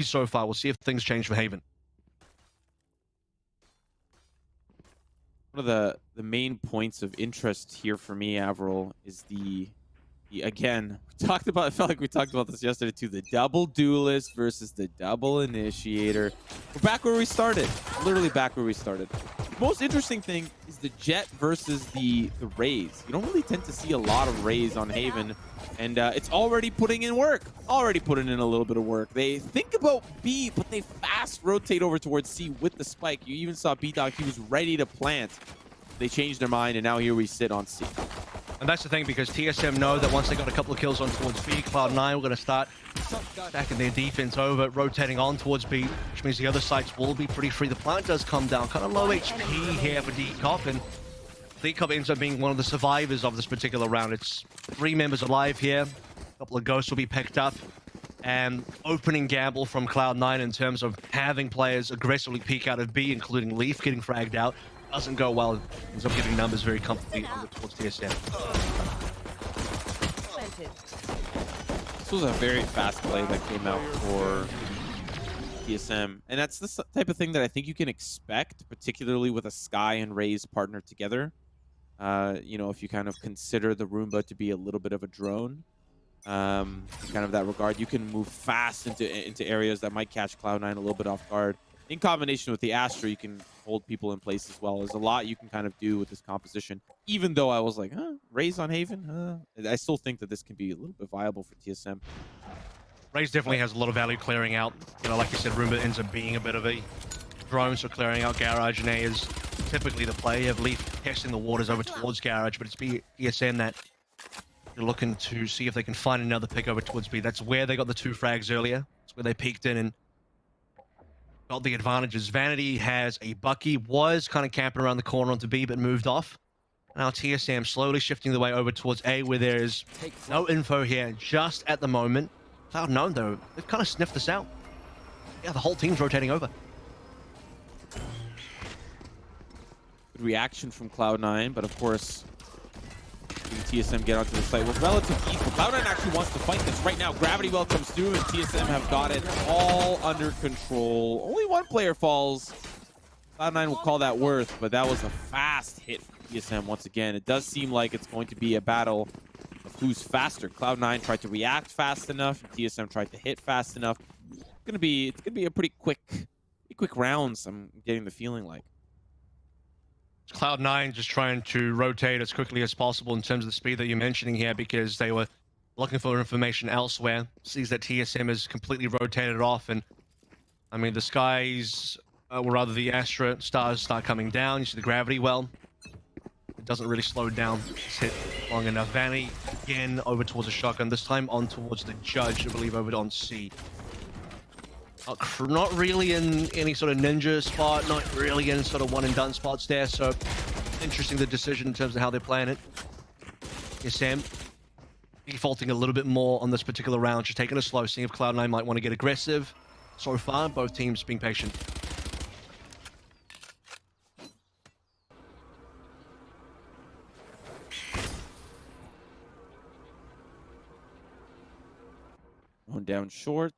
so far. We'll see if things change for Haven. One of the main points of interest here for me, Avril, is the again, we talked about, I felt like we talked about this yesterday too, the double duelist versus the double initiator. We're back where we started, literally back where we started. The most interesting thing is the Jet versus the Raze. You don't really tend to see a lot of Raze on Haven, and it's already putting in work, already putting in a little bit of work. They think about B, but they fast rotate over towards C with the spike. You even saw B-Dog, he was ready to plant. They changed their mind, and now here we sit on C. And that's the thing, because TSM know that once they got a couple of kills on towards B, Cloud9 we're going to start stacking their defense over, rotating on towards B, which means the other sites will be pretty free. The plant does come down, kind of low HP here for Decop, and Decop ends up being one of the survivors of this particular round. It's 3 members alive here, a couple of ghosts will be picked up, and opening gamble from Cloud9 in terms of having players aggressively peek out of B, including Leaf getting fragged out. Doesn't go well. Ends up giving numbers very comfortably over towards TSM. This was a very fast play that came out for TSM, and that's the type of thing that I think you can expect, particularly with a Sky and Raze partnered together. You know, if you kind of consider the Roomba to be a little bit of a drone, in kind of that regard, you can move fast into areas that might catch Cloud9 a little bit off guard. In combination with the Astra, you can hold people in place as well. There's a lot you can kind of do with this composition. Even though I was like, Raze on Haven? I still think that this can be a little bit viable for TSM. Raze definitely has a lot of value clearing out. You know, like you said, Roomba ends up being a bit of a drone, so clearing out Garage, and A is typically the play. You have Leaf testing the waters over towards Garage, but it's TSM that you're looking to see if they can find another pick over towards B. That's where they got the 2 frags earlier. That's where they peeked in and got the advantages. Vanity has a Bucky, was kind of camping around the corner onto B, but moved off. Now TSM slowly shifting the way over towards A, where there's no info here just at the moment. Cloud9 though, they've kind of sniffed this out. Yeah, the whole team's rotating over. Good reaction from Cloud9, but of course, TSM get onto the site with relative equal. Cloud9 actually wants to fight this right now. Gravity Well comes through, and TSM have got it all under control. Only 1 player falls. Cloud9 will call that worth, but that was a fast hit for TSM once again. It does seem like it's going to be a battle of who's faster. Cloud9 tried to react fast enough, and TSM tried to hit fast enough. It's gonna be a pretty quick rounds. I'm getting the feeling like. Cloud9 just trying to rotate as quickly as possible in terms of the speed that you're mentioning here, because they were looking for information elsewhere. Sees that TSM is completely rotated off, and I mean the skies, or rather the Astra stars start coming down. You see the Gravity Well. It doesn't really slow down. It's hit long enough. Vanny again over towards a shotgun. This time on towards the Judge, I believe, over on C. Not really in any sort of ninja spot, not really in sort of one and done spots there, so interesting the decision in terms of how they're playing it. TSM defaulting a little bit more on this particular round, just taking it slow, seeing if Cloud9 might want to get aggressive. So far, both teams being patient. Going down short.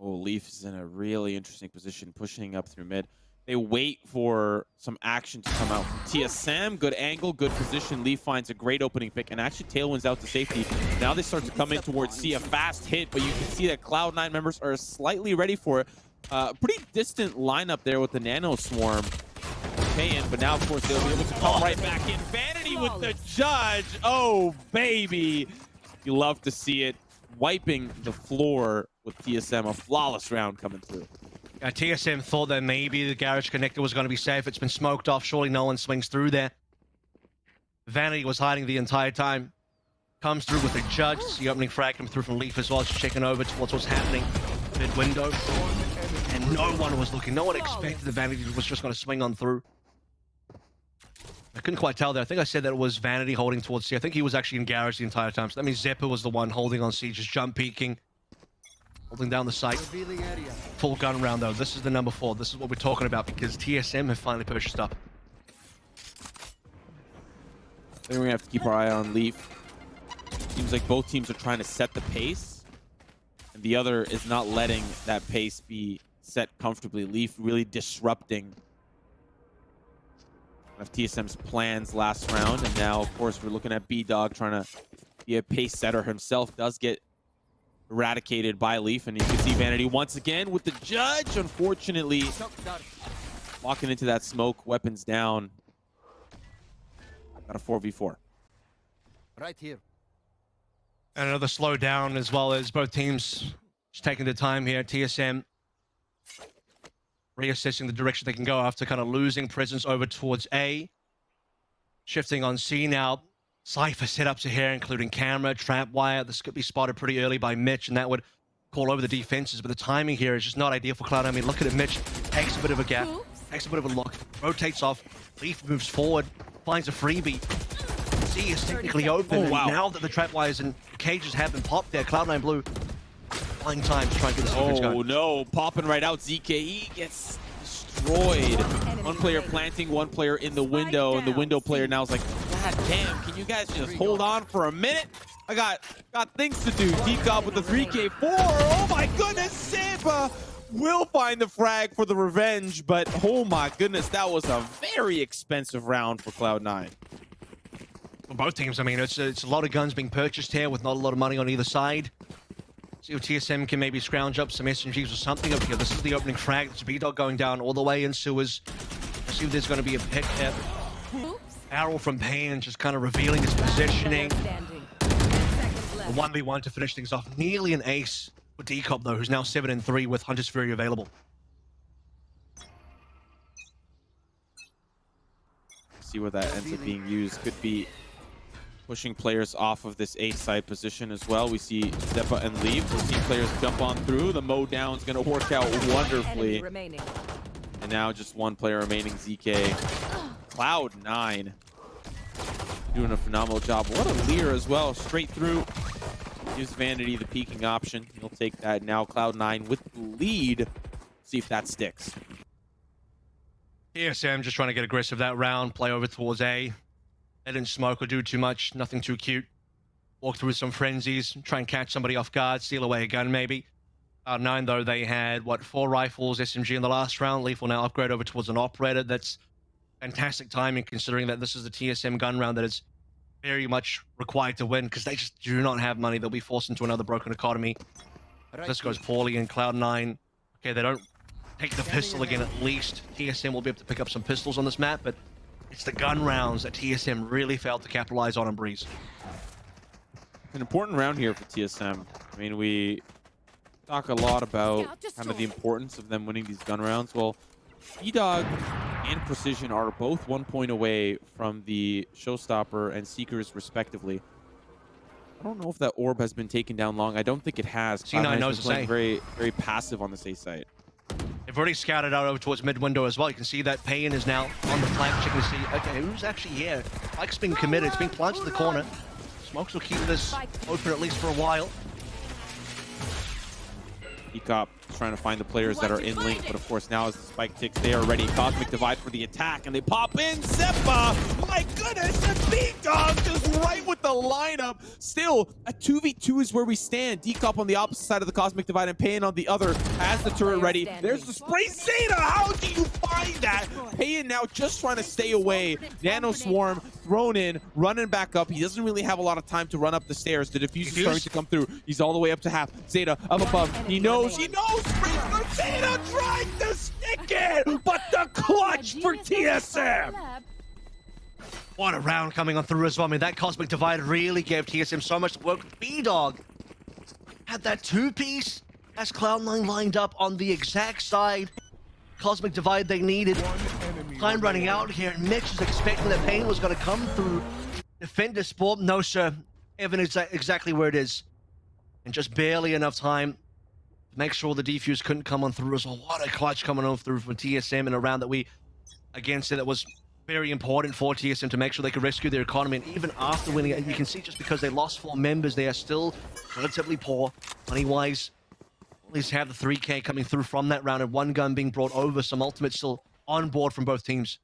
Oh, Leaf is in a really interesting position, pushing up through mid. They wait for some action to come out from TSM. Good angle, good position. Leaf finds a great opening pick, and actually Tailwind's out to safety. Now they start to come in towards C, a fast hit, but you can see that Cloud9 members are slightly ready for it. Pretty distant lineup there with the Nano Swarm. But now, of course, they'll be able to come right back in. Vanity with the Judge. Oh, baby. You love to see it. Wiping the floor with TSM, a flawless round coming through. Yeah, TSM thought that maybe the garage connector was going to be safe. It's been smoked off. Surely no one swings through there. Vanity was hiding the entire time. Comes through with a Judge. The opening frag coming through from Leaf as well. Just checking over towards what's happening. Mid window. And no one was looking. No one expected the Vanity was just going to swing on through. I couldn't quite tell there. I think I said that it was Vanity holding towards C. I think he was actually in garage the entire time. So that means Zeppa was the one holding on C, just jump peeking. Holding down the site. Full gun round though. This is the number 4. This is what we're talking about, because TSM have finally pushed up. I think we're gonna have to keep our eye on Leaf. Seems like both teams are trying to set the pace and the other is not letting that pace be set comfortably. Leaf really disrupting of TSM's plans last round, and now, of course, we're looking at B-Dog trying to be a pace setter himself. Does get eradicated by Leaf, and you can see Vanity once again with the judge, unfortunately, walking into that smoke, weapons down. Got a 4v4. Right here. And another slowdown as well as both teams just taking the time here. TSM reassessing the direction they can go after kind of losing presence over towards A. Shifting on C now. Cypher setups are here, including camera, trap wire. This could be spotted pretty early by Mitch, and that would call over the defenses. But the timing here is just not ideal for Cloud9. I mean, look at it. Mitch takes a bit of a gap, takes a bit of a look, rotates off. Leaf moves forward, finds a freebie. C is technically open. Oh, wow. And now that the trap wires and cages have been popped there, Cloud9 Blue flying time to try and get the defense going. Oh no, popping right out. ZKE gets destroyed. One player planting, one player in the window, and the window player now is like, God damn, can you guys just hold on for a minute? I got things to do. Decob with the 3K4. Oh my goodness, Samba will find the frag for the revenge, but oh my goodness, that was a very expensive round for Cloud9. For both teams, I mean, it's a lot of guns being purchased here with not a lot of money on either side. See if TSM can maybe scrounge up some SMGs or something over here. This is the opening frag. It's B-Dog going down all the way in sewers. Let's see if there's going to be a pick here. Arrow from Pan just kind of revealing his positioning. A 1v1 to finish things off. Nearly an ace for Decop, though, who's now 7-3 with Hunter's Fury available. See where that ends up being used. Could be pushing players off of this A side position as well. We see Zeppa and Leaf. We'll see players jump on through. The mow down is going to work out wonderfully. And now just one player remaining, ZK. Cloud9 doing a phenomenal job. What a leer as well. Straight through. Gives Vanity the peeking option. He'll take that now. Cloud9 with the lead. See if that sticks. TSM just trying to get aggressive that round. Play over towards A. They didn't smoke or do too much. Nothing too cute. Walk through some frenzies. Try and catch somebody off guard. Steal away a gun maybe. 9 though, they had, what, 4 rifles, SMG in the last round. Leaf will now upgrade over towards an operator. That's fantastic timing considering that this is the TSM gun round that is very much required to win because they just do not have money. They'll be forced into another broken economy. This goes poorly in Cloud9. Okay, they don't take the pistol again at least. TSM will be able to pick up some pistols on this map, but it's the gun rounds that TSM really failed to capitalize on Breeze. An important round here for TSM. I mean, we talk a lot about kind of the importance of them winning these gun rounds. Well, B-Dog and Precision are both 1 point away from the Showstopper and Seekers, respectively. I don't know if that orb has been taken down long. I don't think it has. C9 knows to say. Very, very passive on this A site. They've already scouted out over towards mid window as well. You can see that Pain is now on the flank, checking to see, okay, who's actually here? Spike's been committed. It's been planted to the corner. Smokes will keep this open at least for a while. Ecop trying to find the players that are in link, but of course now as the spike ticks, they are ready. Cosmic Divide for the attack, and they pop in. Zeppa, my goodness, and B-Dog just right with the lineup. Still, a 2v2 is where we stand. Decop on the opposite side of the Cosmic Divide and Payan on the other. Has the turret ready. There's the spray. Zeta, how do you find that? Payan now just trying to stay away. Nano Swarm thrown in, running back up. He doesn't really have a lot of time to run up the stairs. The diffuse is starting to come through. He's all the way up to half. Zeta up above. He knows. Zeta tried to stick it, but the clutch for TSM. What a round coming on through as well. I mean, that Cosmic Divide really gave TSM so much work. B-Dog had that 2-piece as Cloud9 lined up on the exact side. Cosmic Divide they needed. Time running out here, and Mitch is expecting that Pain was going to come through. Defend this ball. No, sir. Evan is exactly where it is. And just barely enough time to make sure the defuse couldn't come on through as well. What a clutch coming on through from TSM in a round that we, again, said that was very important for TSM to make sure they could rescue their economy. And even after winning it, you can see just because they lost 4 members, they are still relatively poor money-wise. At least have the 3K coming through from that round and 1 gun being brought over. Some ultimates still on board from both teams.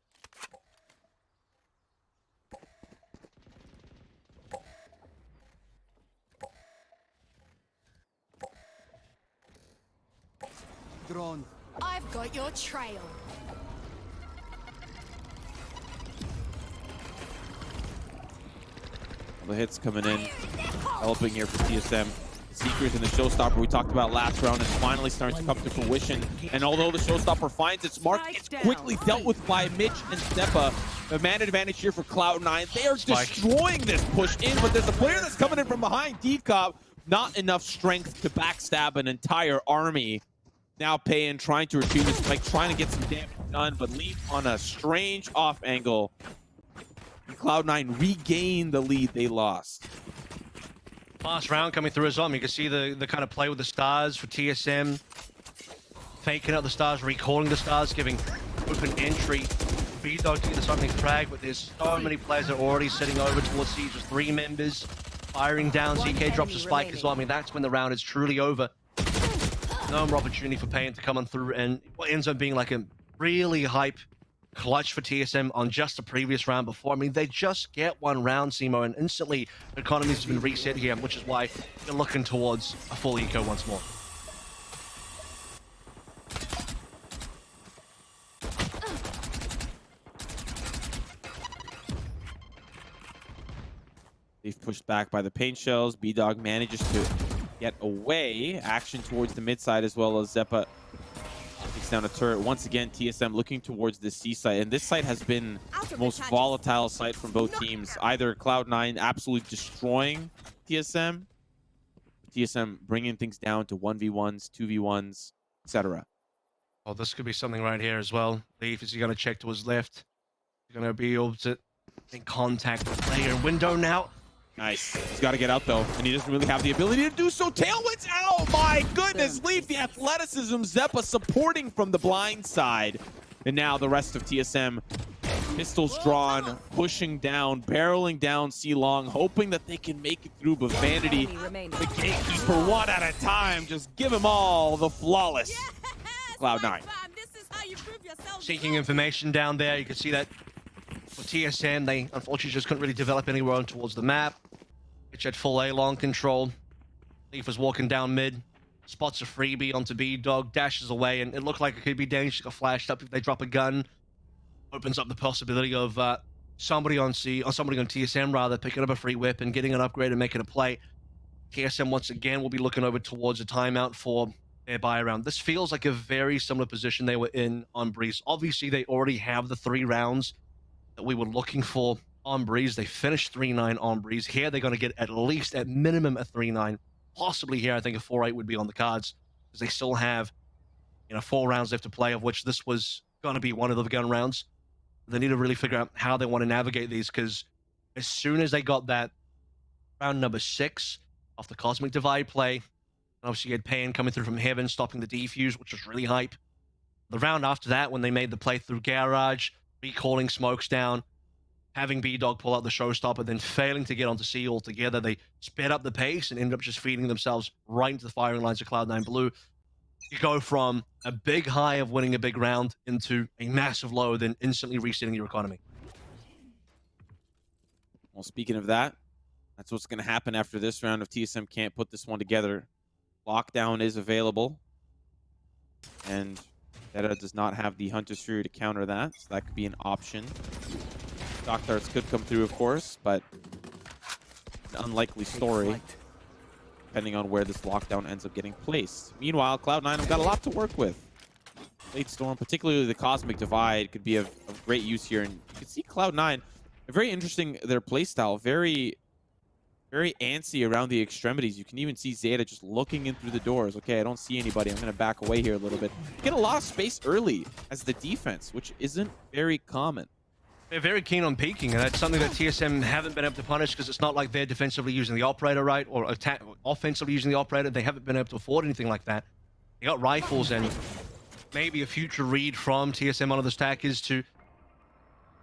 Drone. I've got your trail. All the hits coming in, helping here for TSM. Seekers and the Showstopper we talked about last round is finally starting to come to fruition. And although the Showstopper finds its mark, it's quickly dealt with by Mitch and Steppa. The man advantage here for Cloud9. They are destroying this push in, but there's a player that's coming in from behind. Decop, not enough strength to backstab an entire army. Now Payin trying to retrieve this spike, trying to get some damage done, but leave on a strange off angle. Cloud9 regain the lead they lost. Last round coming through as well. You can see the kind of play with the stars for TSM. Faking out the stars, recalling the stars, giving open entry. B-Dog to get this opening frag, but there's so many players that are already sitting over towards Siege. There's 3 members firing down. ZK drops a spike as well. I mean, that's when the round is truly over. No more opportunity for Payin to come on through, and what ends up being like a really hype clutch for TSM on just the previous round before. I mean, they just get one round, Simo, and instantly the economy's been reset here, which is why they're looking towards a full eco once more. They've pushed back by the paint shells. B-Dog manages to get away. Action towards the mid side as well as Zeppa takes down a turret. Once again, TSM looking towards the C site. And this site has been the most volatile site from both teams. Either Cloud9 absolutely destroying TSM, TSM bringing things down to 1v1s, 2v1s, etc. Oh, this could be something right here as well. Leaf, is he going to check to his left? He's going to be able to make contact with the player window now. Nice. He's got to get out, though, and he doesn't really have the ability to do so. Tail wins out! My goodness! Leaf, the athleticism, Zeppa supporting from the blind side. And now the rest of TSM, pistols drawn, pushing down, barreling down C-Long, hoping that they can make it through, but Vanity, the gatekeeper, one at a time, just give him all the flawless Cloud9. Seeking information down there. You can see that for TSM, they unfortunately just couldn't really develop anywhere on towards the map. It's had full A-long control. Leaf was walking down mid, spots a freebie onto B-Dog, dashes away, and it looked like it could be dangerous. Got flashed up if they drop a gun. Opens up the possibility of somebody on TSM rather, picking up a free whip and getting an upgrade and making a play. TSM once again will be looking over towards a timeout for their buy round. This feels like a very similar position they were in on Breeze. Obviously, they already have the 3 rounds that we were looking for on Breeze. They finished 3-9 on Breeze. Here, they're going to get at least, at minimum, a 3-9. Possibly here, I think a 4-8 would be on the cards, because they still have, 4 rounds left to play, of which this was going to be one of the gun rounds. They need to really figure out how they want to navigate these, because as soon as they got that round number 6 off the Cosmic Divide play, obviously you had Payin coming through from Heaven, stopping the defuse, which was really hype. The round after that, when they made the play through Garage, recalling smokes down, having B-Dog pull out the showstopper, then failing to get onto C altogether, they sped up the pace and ended up just feeding themselves right into the firing lines of Cloud9 Blue. You go from a big high of winning a big round into a massive low, then instantly resetting your economy. Well, speaking of that, that's what's going to happen after this round if TSM can't put this one together. Lockdown is available, and Deta does not have the Hunter's Fury to counter that, so that could be an option. Dock Darts could come through, of course, but an unlikely story, depending on where this lockdown ends up getting placed. Meanwhile, Cloud9 have got a lot to work with. Late Storm, particularly the Cosmic Divide, could be of great use here. And you can see Cloud9, very interesting, their playstyle, very antsy around the extremities. You can even see Zeta just looking in through the doors. Okay, I don't see anybody. I'm going to back away here a little bit. Get a lot of space early as the defense, which isn't very common. They're very keen on peeking, and that's something that TSM haven't been able to punish, because it's not like they're defensively using the operator, right, or offensively using the operator. They haven't been able to afford anything like that. They got rifles, and maybe a future read from TSM on the stack is to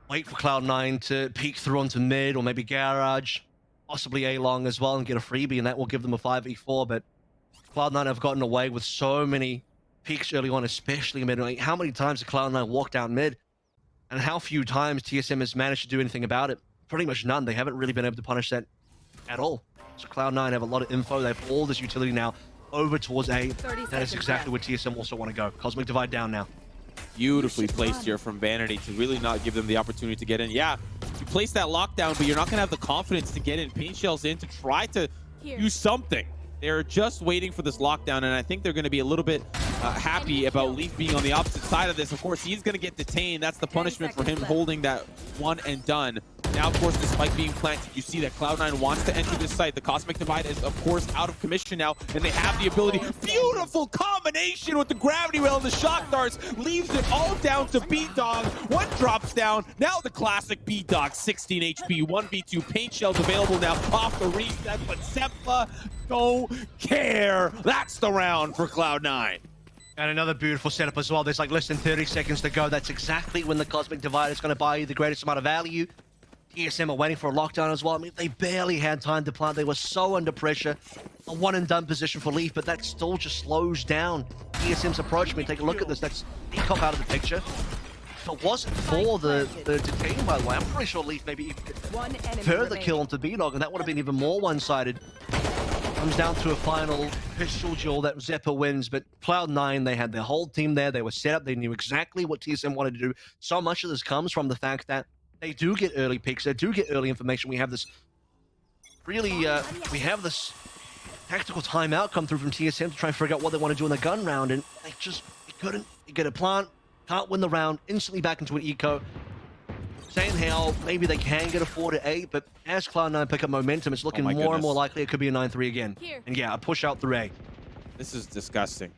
wait for Cloud9 to peek through onto mid, or maybe Garage, possibly A-Long as well, and get a freebie, and that will give them a 5v4. But Cloud9 have gotten away with so many peaks early on, especially mid. Like, how many times did Cloud9 walk down mid? And how few times TSM has managed to do anything about it? Pretty much none. They haven't really been able to punish that at all. So Cloud9 have a lot of info. They have all this utility now over towards A. 30 That is seconds exactly where TSM also want to go. Cosmic Divide down now. Beautifully placed here from Vanity to really not give them the opportunity to get in. Yeah, you place that lockdown, but you're not going to have the confidence to get in. Paint Shells in to try to do something. They're just waiting for this lockdown, and I think they're going to be a little bit happy about Leaf being on the opposite side of this. Of course, he's going to get detained. That's the punishment for him holding that one and done. Now, of course, the spike being planted, you see that Cloud9 wants to enter this site. The Cosmic Divide is, of course, out of commission now, and they have the ability. Beautiful combination with the gravity rail and the shock darts. Leaves it all down to B-Dog. One drops down. Now the classic B-Dog, 16 HP, 1v2. Paint Shells available now off the reset, but Zepla don't care. That's the round for Cloud9. And another beautiful setup as well. There's like less than 30 seconds to go. That's exactly when the Cosmic Divide is going to buy you the greatest amount of value. TSM are waiting for a lockdown as well. I mean, they barely had time to plant. They were so under pressure. A one-and-done position for Leaf, but that still just slows down TSM's approach. I mean, take a look at this. That's Decop out of the picture. If it wasn't for the detain, by the way, I'm pretty sure Leaf maybe even further kill onto B-Dog, and that would have been even more one-sided. Comes down to a final pistol duel that Zeppa wins, but Cloud9, they had their whole team there. They were set up. They knew exactly what TSM wanted to do. So much of this comes from the fact that they do get early picks. They do get early information. We have this really, we have this tactical timeout come through from TSM to try and figure out what they want to do in the gun round, and they couldn't. You get a plant, can't win the round, instantly back into an eco. Saying how maybe they can get a 4-8, but as Cloud9 pick up momentum, it's looking more and more likely it could be a 9-3 again. And yeah, a push out through A. This is disgusting.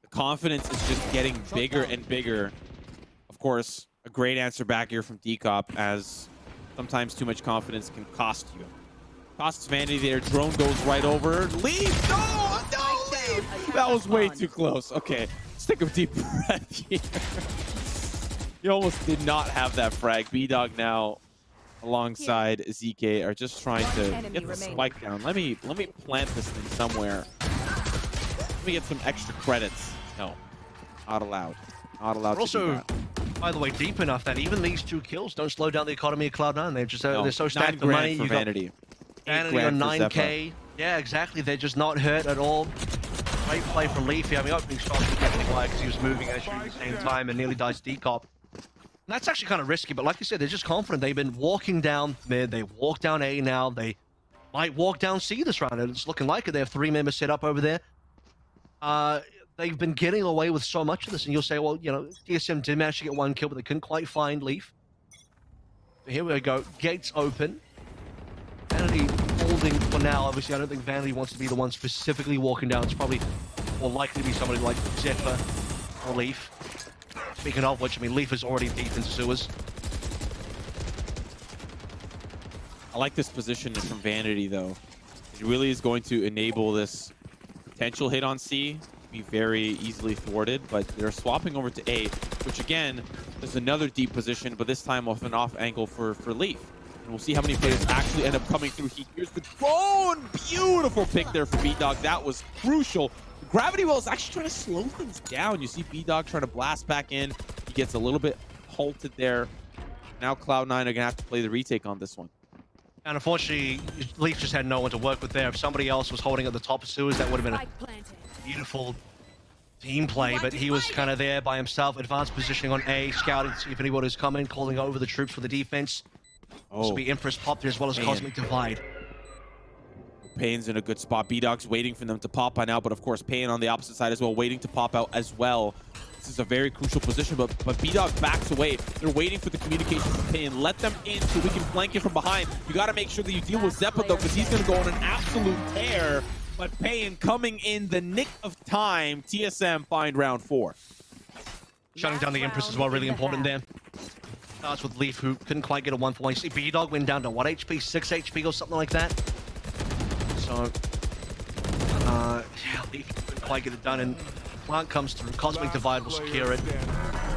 The confidence is just getting bigger and bigger. Of course, a great answer back here from Decop, as sometimes too much confidence can cost you. Costs Vanity there. Drone goes right over. Leave! No! No! Leave! That was way too close. Okay, let's take a deep breath here. You almost did not have that frag. B-Dog now alongside ZK are just trying to get the spike down. Let me plant this thing somewhere. Let me get some extra credits. No, not allowed. Not allowed to do that. By the way, deep enough that even these 2 kills don't slow down the economy of Cloud9. They're just they're so stacked with money. For Vanity. Vanity on 9K. Yeah, exactly. They're just not hurt at all. Great play from Leafy. I mean, opening shots because he was moving actually at the same time and nearly dies Decop. And that's actually kind of risky, but like you said, they're just confident. They've been walking down mid. They walk down A now. They might walk down C this round. It's looking like it. They have 3 members set up over there. They've been getting away with so much of this, and you'll say, well, you know, TSM did manage to get 1 kill, but they couldn't quite find Leaf. So here we go. Gates open. Vanity holding for now. Obviously, I don't think Vanity wants to be the one specifically walking down. It's probably more likely to be somebody like Zephyr or Leaf. Speaking of which, I mean, Leaf is already deep into sewers. I like this position from Vanity, though. It really is going to enable this potential hit on C to be very easily thwarted, but they're swapping over to A, which again is another deep position, but this time off an off angle for Leaf. And we'll see how many players actually end up coming through. Here's the drone! Beautiful pick there for B-Dog. That was crucial. Gravity Well is actually trying to slow things down. You see B-Dog trying to blast back in. He gets a little bit halted there. Now Cloud9 are going to have to play the retake on this one. And unfortunately, Leaf just had no one to work with there. If somebody else was holding at the top of sewers, that would have been a beautiful team play, but he was kind of there by himself. Advanced positioning on A, scouting to see if anybody was coming, calling over the troops for the defense. This will be Empress popped there as well as Cosmic Divide. Payne's in a good spot. B-Dog's waiting for them to pop by now, but of course Payne on the opposite side as well, waiting to pop out as well. This is a very crucial position, but B-Dog backs away. They're waiting for the communication from Payne. Let them in so we can flank it from behind. You got to make sure that you deal with Zeppa, though, because he's going to go on an absolute tear. But Payne coming in the nick of time. TSM find round 4. Shutting down the Empress as well, really important there. Starts with Leaf, who couldn't quite get a 1-for-1. You see B-Dog went down to what HP? 6 HP or something like that. So, yeah, Leaf couldn't quite get it done, and plant comes through. Cosmic Divide will secure it.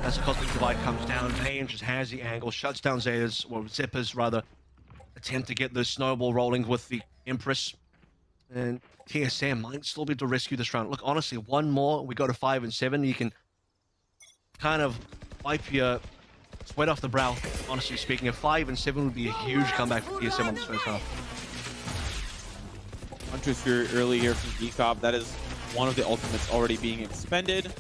As the Cosmic Divide comes down, Payne just has the angle, shuts down Zeta's, or Zipper's rather, attempt to get the snowball rolling with the Empress. And TSM might still be able to rescue this round. Look, honestly, one more, we go to 5 and 7. You can kind of wipe your sweat off the brow, honestly speaking. A 5 and 7 would be a huge comeback for TSM on this first half. Hunter's Fury early here from Decop. That is one of the ultimates already being expended.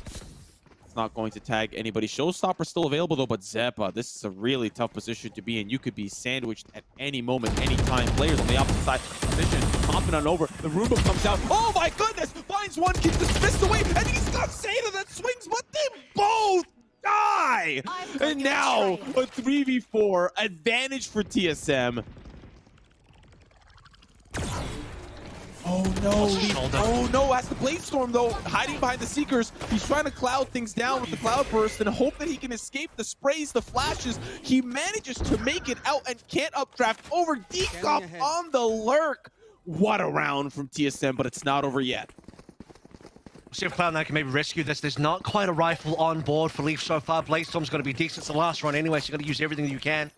It's not going to tag anybody. Showstopper still available though, but Zeppa, this is a really tough position to be in. You could be sandwiched at any moment, any time. Players on the opposite side of the mission hopping on over. The Roomba comes out. Oh my goodness! Finds one, gets dismissed away, and he's got Seda that swings, but they both die! And now a 3v4 advantage for TSM. Oh no, oh no, has the Blade Storm though, hiding behind the Seekers. He's trying to cloud things down with the Cloud Burst and hope that he can escape the sprays, the flashes. He manages to make it out and can't updraft over Decop on the lurk. What a round from TSM, but it's not over yet. We'll see if Cloud9 can maybe rescue this. There's not quite a rifle on board for Leaf so far. Blade Storm's going to be decent. It's the last run anyway, so you're going to use everything that you can.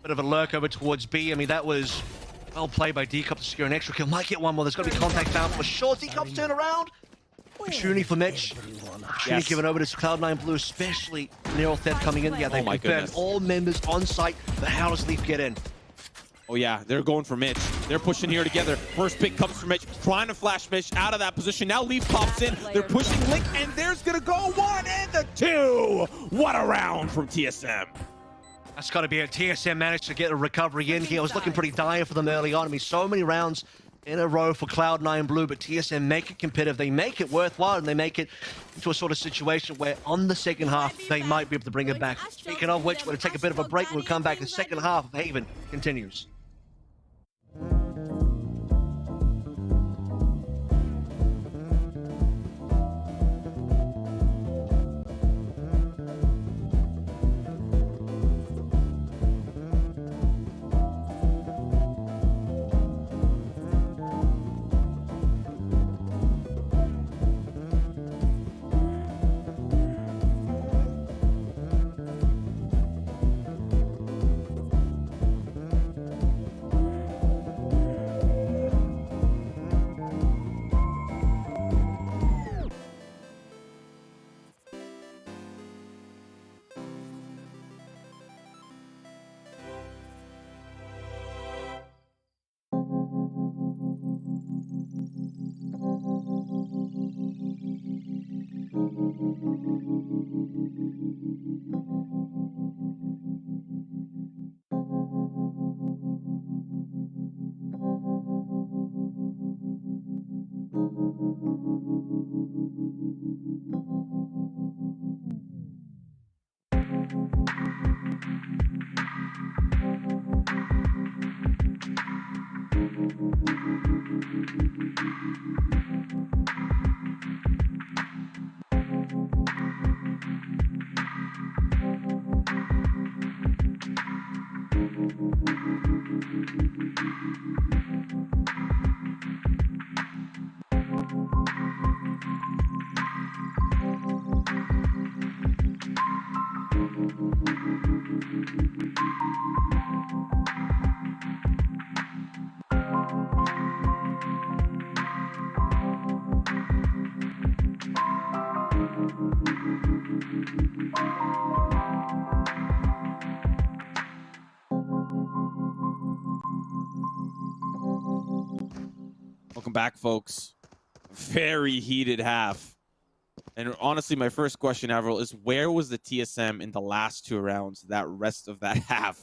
Bit of a lurk over towards B. I mean, that was well played by Decop to secure an extra kill. Might get one more. There's got to be contact found for sure. Decop's turn around. Opportunity for Mitch. Opportunity given over to Cloud9 Blue, especially Neural Theft coming in. Yeah, they burned all members on site. But how does Leaf get in? Oh yeah, they're going for Mitch. They're pushing here together. First pick comes from Mitch, trying to flash Mitch out of that position. Now Leaf pops in. They're pushing Link, and there's gonna go 1 and the 2. What a round from TSM. That's got to be it. TSM managed to get a recovery in here. It was looking pretty dire for them early on. I mean, so many rounds in a row for Cloud9 Blue, but TSM make it competitive. They make it worthwhile, and they make it into a sort of situation where on the second half, they might be able to bring it back. Speaking of which, we're going to take a bit of a break. We'll come back. The second half of Haven continues. Welcome back, folks. Very heated half. And honestly, my first question, Avril, is where was the TSM in the last 2 rounds, that rest of that half?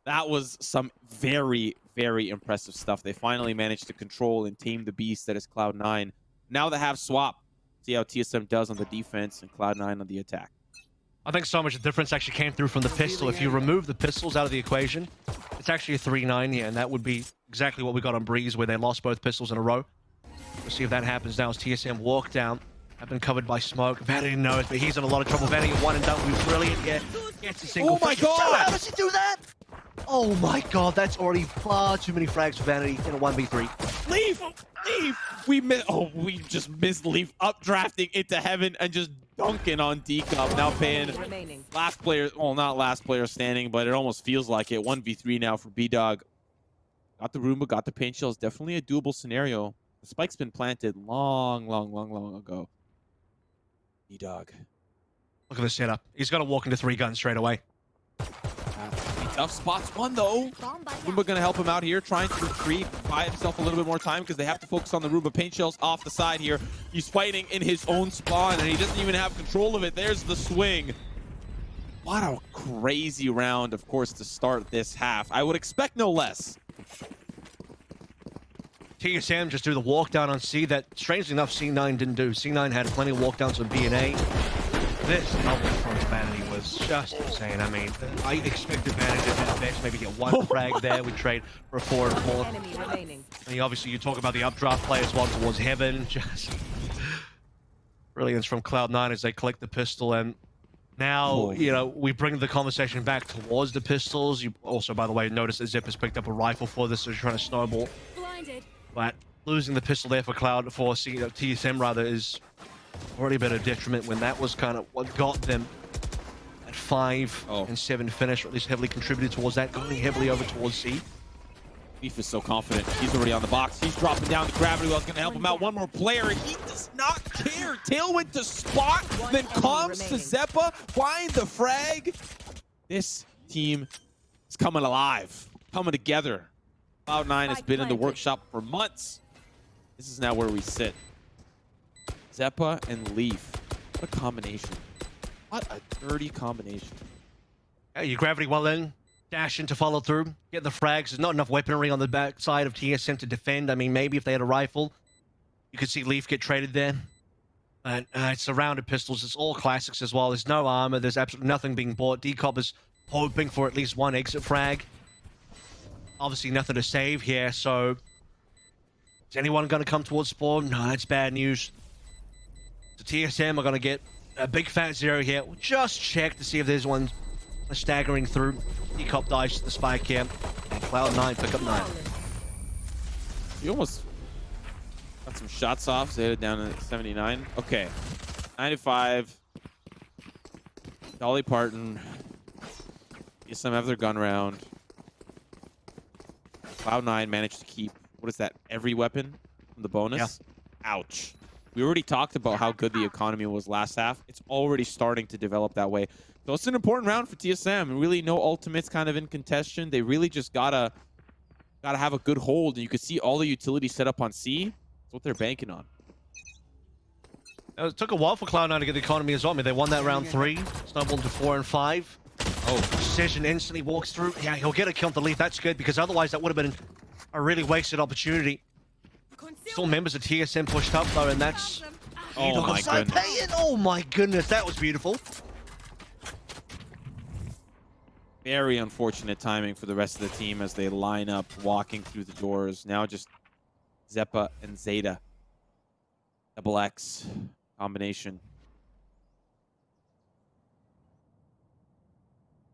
That was some very, very impressive stuff. They finally managed to control and tame the beast that is Cloud9. Now they have swap. See how TSM does on the defense and Cloud9 on the attack. I think so much of the difference actually came through from the pistol. If you remove the pistols out of the equation, it's actually a 3-9 here, and that would be exactly what we got on Breeze, where they lost both pistols in a row. We'll see if that happens now as TSM walk down. Have been covered by smoke. Vanity knows, but he's in a lot of trouble. Vanity one and done. We're brilliant here. Gets a single. Oh my god! How does he do that? Oh my god, that's already far too many frags for Vanity in a 1v3. Leaf! Leaf! We just missed Leaf updrafting into heaven and just dunking on Decop. Now paying last player, well, not last player standing, but it almost feels like it. 1v3 now for B-Dog. Got the Roomba, got the paint shells. Definitely a doable scenario. The spike's been planted long ago. B-Dog. Look at the setup. He's got to walk into 3 guns straight away. Tough spots one though. Roomba gonna help him out here, trying to retreat, buy himself a little bit more time because they have to focus on the Roomba. Paint shells off the side here. He's fighting in his own spawn and he doesn't even have control of it. There's the swing. What a crazy round, of course, to start this half. I would expect no less. TSM just do the walk down on C that, strangely enough, C9 didn't do. C9 had plenty of walk downs on B and A. This double from Vanity was just insane. I mean, I expected Vanity to at best maybe get one frag there. We trade for a 4 and 4. Enemy remaining. And obviously, you talk about the updraft play as well towards Heaven. Just brilliance from Cloud9 as they collect the pistol. And now, you know, we bring the conversation back towards the pistols. You also, by the way, notice that Zip has picked up a rifle for this, so he's trying to snowball. Blinded. But losing the pistol there for TSM rather is already been a detriment when that was kind of what got them at 5 and 7 finish, or at least heavily contributed towards that, going heavily over towards C. Leaf is so confident. He's already on the box. He's dropping down the gravity well. It's going to help him out. One more player. He does not care. Tail went to spot, then comes to Zeppa, find the frag. This team is coming alive, coming together. Cloud9 has been in the workshop for months. This is now where we sit. Zeppa and Leaf. What a combination. What a dirty combination. Yeah, your gravity well in, dash in to follow through, get the frags. There's not enough weaponry on the back side of TSM to defend. I mean, maybe if they had a rifle, you could see Leaf get traded there. And it's surrounded pistols. It's all classics as well. There's no armor. There's absolutely nothing being bought. Decop is hoping for at least one exit frag. Obviously nothing to save here, so is anyone going to come towards spawn? No, that's bad news. So TSM are going to get a big fat 0 here. We'll just check to see if there's one staggering through. Decop dies to the spike here. And Cloud9 pick up 9. You almost got some shots off, so they hit it down to 79. Okay, 95. Dolly Parton. TSM have their gun round. Cloud9 managed to keep, what is that, every weapon from the bonus? Yeah. Ouch. We already talked about how good the economy was last half. It's already starting to develop that way. So it's an important round for TSM. Really no ultimates kind of in contention. They really just gotta have a good hold. And you can see all the utilities set up on C. That's what they're banking on. It took a while for Cloud9 to get the economy as well. I mean, they won that round 3, snowballed to 4 and 5. Oh, Precision instantly walks through. Yeah, he'll get a kill on the Leaf. That's good, because otherwise that would have been a really wasted opportunity. Still members of TSM pushed up though, and that's... Oh my goodness. Oh my goodness, that was beautiful. Very unfortunate timing for the rest of the team as they line up, walking through the doors. Now just Zeppa and Zeta. Double X combination.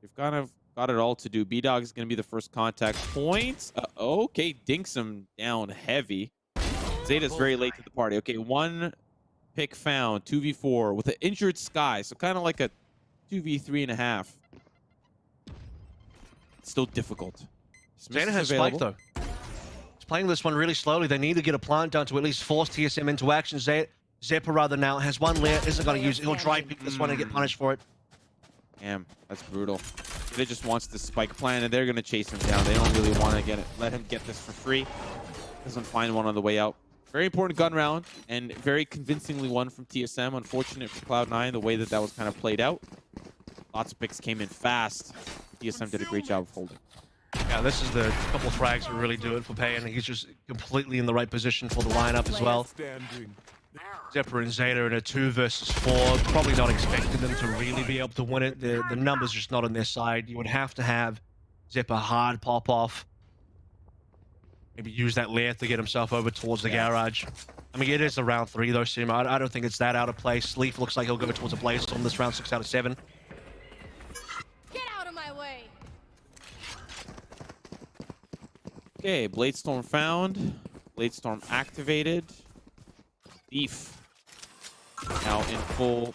They've kind of got it all to do. B-Dog is going to be the first contact point. Okay, dinks him down heavy. Zeta's very late to the party. Okay, one pick found, 2v4 with an injured Sky. So kind of like a 2v3.5. Still difficult. Zeta has spike though. He's playing this one really slowly. They need to get a plant down to at least force TSM into action. Zeppa rather now has one layer, isn't going to use it. He'll dry pick this one and get punished for it. Damn, that's brutal. They just wants the spike plan, and they're going to chase him down. They don't really want to get it. Let him get this for free. Doesn't find one on the way out. Very important gun round, and very convincingly won from TSM. Unfortunate for Cloud9, the way that that was kind of played out. Lots of picks came in fast. TSM did a great job of holding. Yeah, this is the couple of frags that really do it for Pay, and he's just completely in the right position for the lineup as well. Zeppa and Zeta in a 2 versus 4. Probably not expecting them to really be able to win it. The numbers just not on their side. You would have to have Zeppa hard pop off. Maybe use that layer to get himself over towards the garage. I mean, it is a round 3 though, Sim. I don't think it's that out of place. Leaf looks like he'll go towards a Blaze Storm this round, 6 out of 7. Get out of my way. Okay, Blade Storm found. Blade Storm activated. Leaf now in full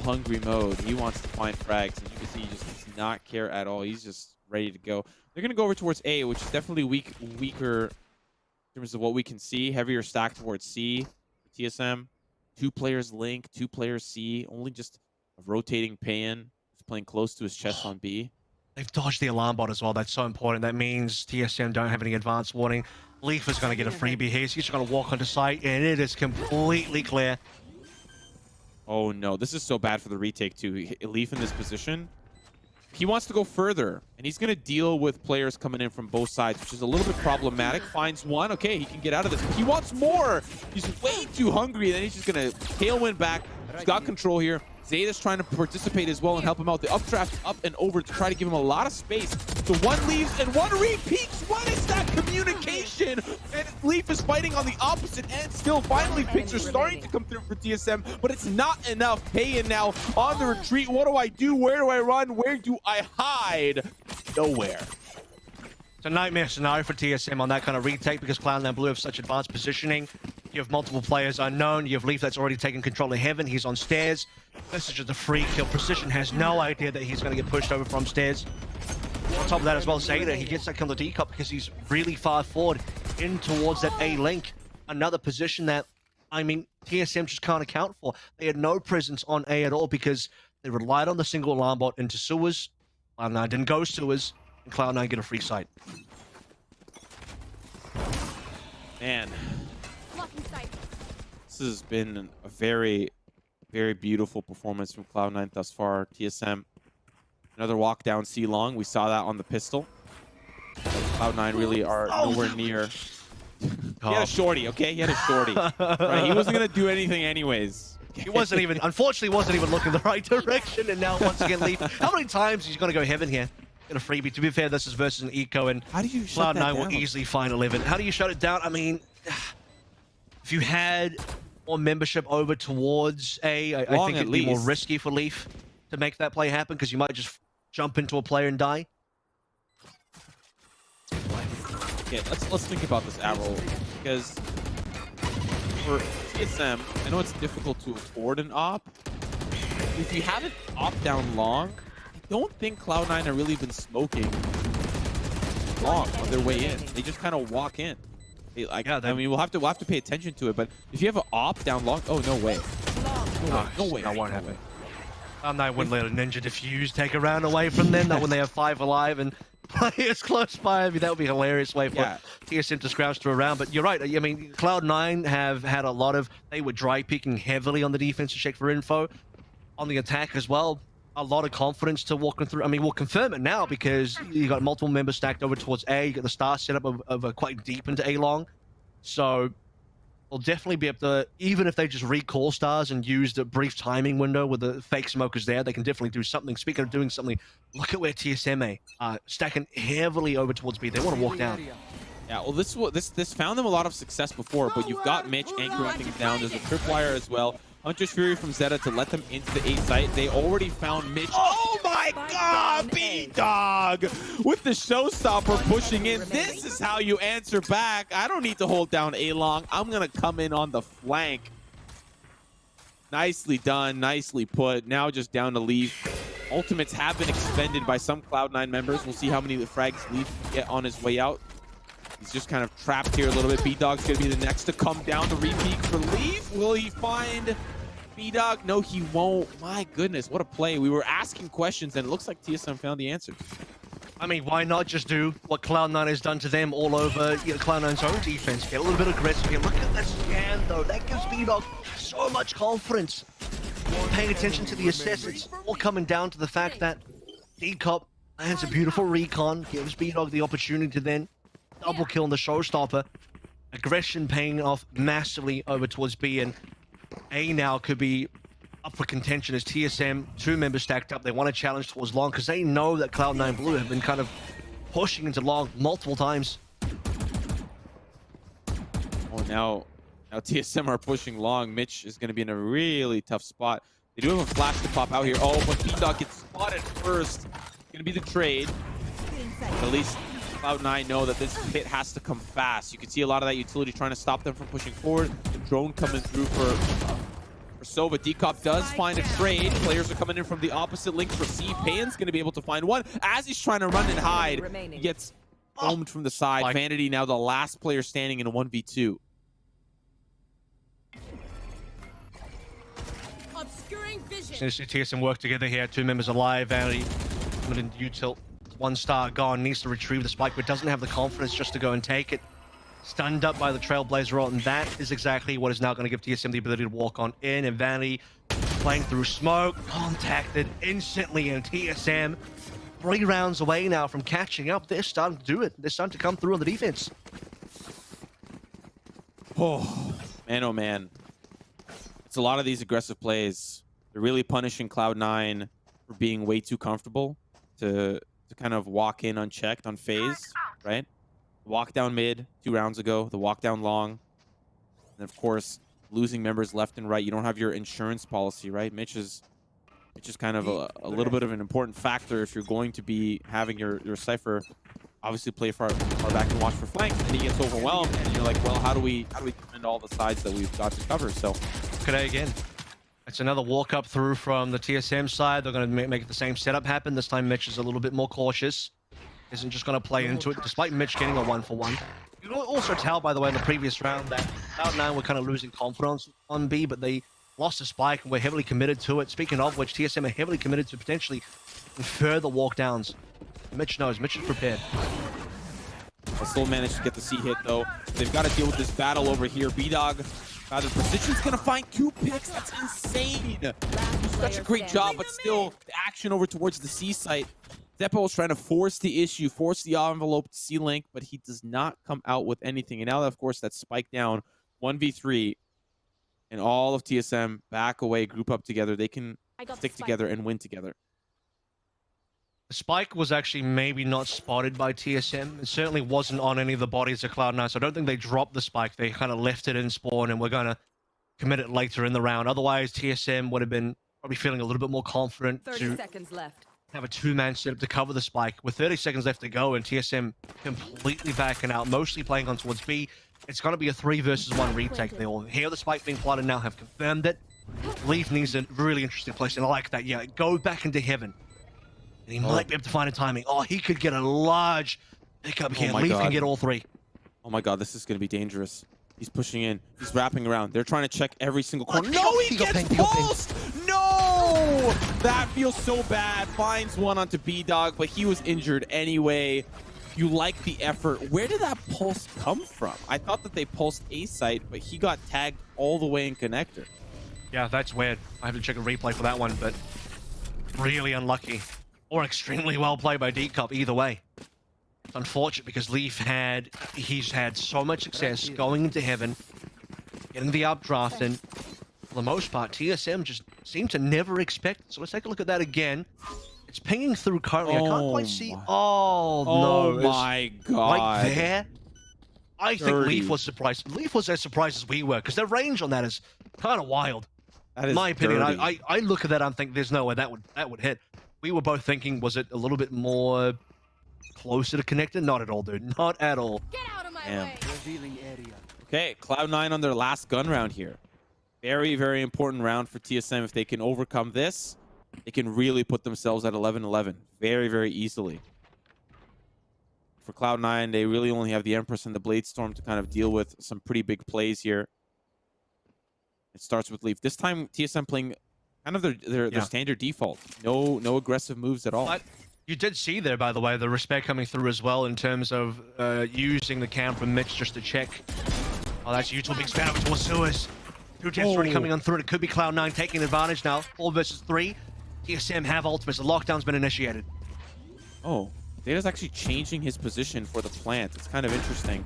hungry mode. He wants to find frags, and you can see he just does not care at all. He's just ready to go. They're going to go over towards A, which is definitely weaker in terms of what we can see. Heavier stack towards C for TSM. 2 players Link, 2 players C. Only just a rotating pan. playing close to his chest on B. They've dodged the alarm bot as well. That's so important. That means TSM don't have any advance warning. Leaf is going to get a freebie here. He's just going to walk onto site, and it is completely clear. Oh no, this is so bad for the retake too. Leaf in this position, he wants to go further, and he's going to deal with players coming in from both sides, which is a little bit problematic. Finds one. Okay, he can get out of this. He wants more. He's way too hungry, and then he's just going to tailwind back. He's got control here. Zeta's trying to participate as well and help him out. The updraft up and over to try to give him a lot of space. The one leaves and one repeats. What is that communication? And Leaf is fighting on the opposite end still. Finally, picks are starting to come through for TSM, but it's not enough. Pay-in now on the retreat. What do I do? Where do I run? Where do I hide? Nowhere. It's a nightmare scenario for TSM on that kind of retake because Cloud9 Blue have such advanced positioning. You have multiple players unknown. You have Leaf that's already taken control of Heaven. He's on stairs. This is just a free kill. Precision has no idea that he's going to get pushed over from stairs. On top of that as well, Zeta, he gets that kill on the D-Cup because he's really far forward in towards that A-Link. Another position that, I mean, TSM just can't account for. They had no presence on A at all because they relied on the single alarm bot into sewers. Cloud9 didn't go sewers, and Cloud9 get a free site. Man. This has been a very, very beautiful performance from Cloud9 thus far. TSM, another walk down C long. We saw that on the pistol. Cloud9 really are nowhere near. He had a shorty, okay? He had a shorty. Right? He wasn't going to do anything anyways. He wasn't even, unfortunately, wasn't even looking the right direction. And now, once again, Leaf. How many times he's going to go Heaven here? Get a freebie. To be fair, this is versus an Eco, and how do you shut that Cloud9 down? will easily find 11. How do you shut it down? I mean, if you had more membership over towards A, I think it'd be more risky for Leaf to make that play happen because you might just jump into a player and die. Okay, let's think about this, Avril, because for TSM, I know it's difficult to afford an op. If you have an op down long, I don't think Cloud9 have really been smoking long on their way in. They just kind of walk in. Like, yeah, I mean, we'll have to pay attention to it. But if you have an op down long, oh no way, no way, that won't happen. Cloud9 wouldn't let a ninja defuse take a round away from them. Not when they have 5 alive and players close by. I mean, that would be a hilarious way for TSM to scrounge through a round. But you're right. I mean, Cloud9 have had a lot of. They were dry peeking heavily on the defense to check for info, on the attack as well. A lot of confidence to walking through. I mean, we'll confirm it now because you got multiple members stacked over towards A. You got the star set up of quite deep into A long. So we'll definitely be able to, even if they just recall stars and use the brief timing window with the fake smokers there, they can definitely do something. Speaking of doing something, look at where TSM are stacking heavily over towards B. They want to walk down. Yeah, well, this found them a lot of success before, but you've got Mitch anchoring things down. There's a tripwire as well. Hunter's Fury from Zeta to let them into the A site. They already found Mitch. Oh my God, B-Dog with the showstopper pushing in. This is how you answer back. I don't need to hold down A long. I'm gonna come in on the flank. Nicely done, nicely put. Now just down to Leaf. Ultimates have been expended by some Cloud9 members. We'll see how many frags Leaf can get on his way out. He's just kind of trapped here a little bit. B-Dog's gonna be the next to come down to repeat for Leaf. Will he find B-Dog? No, he won't. My goodness, what a play. We were asking questions, and it looks like TSM found the answers. I mean, why not just do what Cloud9 has done to them all over Cloud9's own defense? Get a little bit aggressive here. Look at this scan, though. That gives B-Dog so much confidence. Paying attention to the assists, it's all coming down to the fact that D-Cop lands a beautiful recon, gives B-Dog the opportunity to then double kill on the showstopper. Aggression paying off massively over towards B, and A now could be up for contention as TSM, 2 members stacked up. They want to challenge towards long because they know that Cloud9 Blue have been kind of pushing into long multiple times. Oh, now TSM are pushing long. Mitch is going to be in a really tough spot. They do have a flash to pop out here. Oh, but B-Dog gets spotted first. It's going to be the trade. At least Cloud9 know that this hit has to come fast. You can see a lot of that utility trying to stop them from pushing forward. The drone coming through for Sova. D-Cop does find a trade. Players are coming in from the opposite link for C. Pan's going to be able to find one. As he's trying to run and hide, he gets foamed from the side. Vanity now the last player standing in a 1v2. Obscuring Blurring vision. Since the TSM work together here, 2 members alive, Vanity and Util. 1 star gone, needs to retrieve the spike, but doesn't have the confidence just to go and take it. Stunned up by the Trailblazer ult, and that is exactly what is now going to give TSM the ability to walk on in. And Vanity playing through smoke, contacted instantly, and TSM 3 rounds away now from catching up. They're starting to do it. They're starting to come through on the defense. Oh man. It's a lot of these aggressive plays. They're really punishing Cloud9 for being way too comfortable to kind of walk in unchecked on phase, right? Walk down mid 2 rounds ago, the walk down long. And of course, losing members left and right. You don't have your insurance policy, right? Mitch is kind of a little bit of an important factor if you're going to be having your Cypher obviously play far back and watch for flanks, and he gets overwhelmed, and you're like, well, how do we defend all the sides that we've got to cover? So Today again. It's another walk up through from the TSM side. They're going to make the same setup happen. This time Mitch is a little bit more cautious. Isn't just going to play into it, despite Mitch getting a 1-for-1. You can also tell, by the way, in the previous round that Cloud9 were kind of losing confidence on B, but they lost a spike and were heavily committed to it. Speaking of which, TSM are heavily committed to potentially further walk downs. Mitch knows. Mitch is prepared. They still managed to get the C hit, though. They've got to deal with this battle over here. B-Dog, the precision's going to find 2 picks. That's insane. Such a great job, but still, the action over towards the C site. Zeppo is trying to force the issue, force the envelope to C-Link, but he does not come out with anything. And now, of course, that spike down 1v3, and all of TSM back away, group up together. They can stick together and win together. The spike was actually maybe not spotted by TSM. It certainly wasn't on any of the bodies of Cloud9, so I don't think they dropped the spike. They kind of left it in spawn, and we're going to commit it later in the round. Otherwise, TSM would have been probably feeling a little bit more confident 30 seconds left. have a 2-man setup to cover the spike. With 30 seconds left to go, and TSM completely backing out, mostly playing on towards B, it's going to be a 3 versus 1 retake. They all hear the spike being plotted now, have confirmed it. Leaf needs a really interesting place, and I like that. Yeah, go back into heaven. And he might be able to find a timing. Oh, he could get a large pickup here. Leaf can get all 3. Oh my god, this is going to be dangerous. He's pushing in. He's wrapping around. They're trying to check every single corner. No, he gets pulsed! No! That feels so bad. Finds one onto B-Dog, but he was injured anyway. You like the effort. Where did that pulse come from? I thought that they pulsed A site, but he got tagged all the way in connector. Yeah, that's weird. I have to check a replay for that one, but really unlucky. Or extremely well played by D-Cup, either way. It's unfortunate because he's had so much success going into heaven, getting the updraft, and for the most part, TSM just seem to never expect it. So let's take a look at that again. It's pinging through currently. I can't quite see. Oh, no. Oh my god. Right there. I think Leaf was surprised. Leaf was as surprised as we were, because their range on that is kind of wild. That is in my opinion, dirty. I look at that and think there's no way that would hit. We were both thinking, was it a little bit more closer to connected? Not at all, dude. Not at all. Get out of my Damn. way. Revealing area. Okay, Cloud9 on their last gun round here. Very, very important round for TSM. If they can overcome this, they can really put themselves at 11-11 very, very easily. For Cloud9, they really only have the Empress and the Bladestorm to kind of deal with some pretty big plays here. It starts with Leaf. This time, TSM playing kind of their standard default. No aggressive moves at all. But you did see there, by the way, the respect coming through as well in terms of using the cam from Mitch just to check. Oh, that's Util being spanned over towards sewers. 2 jets already coming on through. It could be Cloud9 taking advantage now. 4 versus 3. TSM have ultimates. The lockdown's been initiated. Oh, Zeta's actually changing his position for the plant. It's kind of interesting.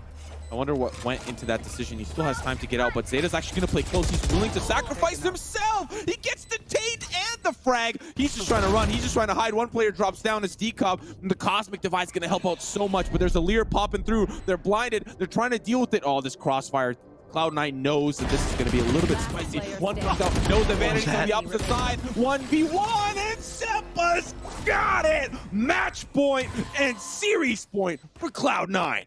I wonder what went into that decision. He still has time to get out, but Zeta's actually going to play close. He's willing to sacrifice himself. He gets the taint and the frag. He's just trying to run. He's just trying to hide. One player drops down as D-Cup. The Cosmic Divide is going to help out so much, but there's a Lear popping through. They're blinded. They're trying to deal with it. Oh, this crossfire. Cloud9 knows that this is going to be a little bit spicy. One comes out, knows the advantage on the opposite side. 1v1, and Sepa's got it! Match point and series point for Cloud9.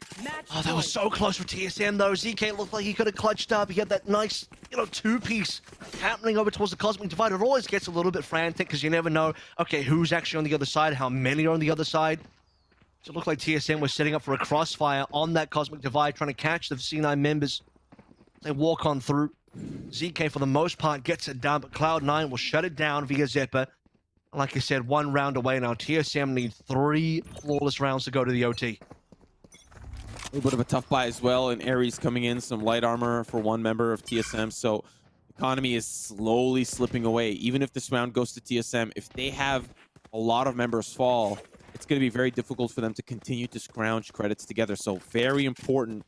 Oh, that was so close for TSM, though. ZK looked like he could have clutched up. He had that nice, 2-piece happening over towards the Cosmic Divide. It always gets a little bit frantic because you never know, okay, who's actually on the other side, how many are on the other side. So it looked like TSM was setting up for a crossfire on that Cosmic Divide, trying to catch the C9 members. They walk on through. ZK, for the most part, gets it done, but Cloud9 will shut it down via Zephyr. Like I said, 1 round away now. TSM need 3 flawless rounds to go to the OT. A little bit of a tough buy as well, and Ares coming in, some light armor for one member of TSM, so economy is slowly slipping away. Even if this round goes to TSM, if they have a lot of members fall, it's going to be very difficult for them to continue to scrounge credits together. So very important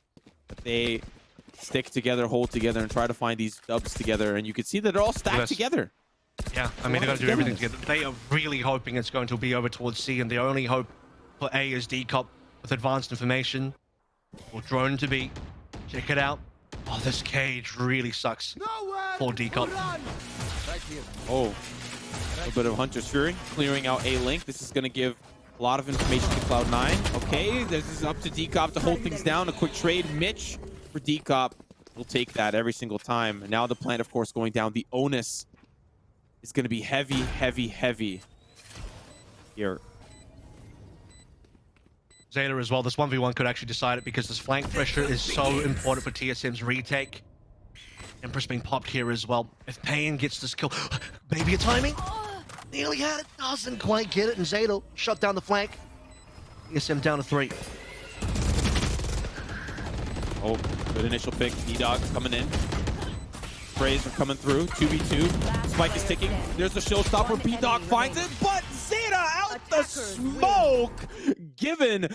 that they stick together, hold together, and try to find these dubs together. And you can see that they're all stacked together. Yeah, I mean, they got to do everything together. They are really hoping it's going to be over towards C, and the only hope for A is decop with advanced information. Or drone to B. Check it out. Oh, this cage really sucks for decop. Right here. Oh, a little bit of Hunter's Fury clearing out A link. This is going to give a lot of information to Cloud9. Okay, this is up to decop to hold things down. A quick trade. Mitch for decop will take that every single time. And now the plant, of course, going down. The onus is going to be heavy, heavy, heavy here. Zeta as well. This 1v1 could actually decide it because this flank pressure is so important for TSM's retake. Empress being popped here as well. If Payne gets this kill, maybe a timing. Nearly had it, doesn't quite get it, and Zeta shut down the flank. TSM down to 3. Oh, good initial pick. E-Dog coming in. Sprays are coming through. 2v2. Spike is ticking. There's the showstopper. B-Dog finds it, but Zeta out the smoke, given